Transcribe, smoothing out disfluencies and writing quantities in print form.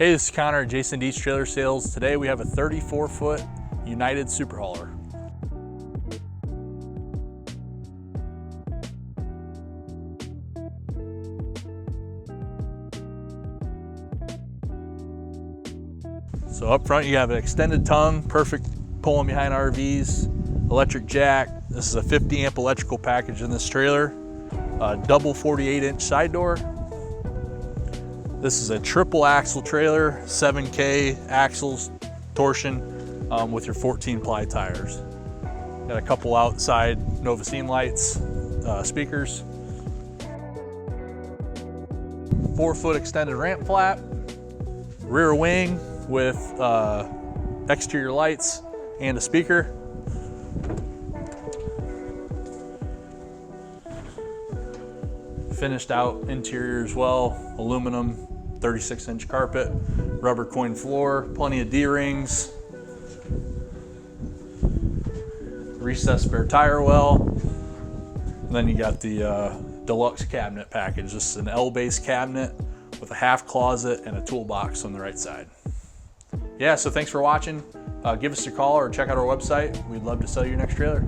Hey, this is Connor at Jason Dietsch Trailer Sales. Today we have a 34-foot United Super Hauler. So up front you have an extended tongue, perfect pulling behind RVs, electric jack. This is a 50 amp electrical package in this trailer, double 48-inch side door. This is a triple axle trailer, 7K axles, torsion, with your 14-ply tires. Got a couple outside Novacine lights, speakers. 4-foot extended ramp flap, rear wing with exterior lights and a speaker. Finished out interior as well, aluminum, 36-inch carpet, rubber coin floor, plenty of D-rings, recessed spare tire well. And then you got the deluxe cabinet package. This is an L-base cabinet with a half closet and a toolbox on the right side. Yeah, so thanks for watching. Give us a call or check out our website. We'd love to sell your next trailer.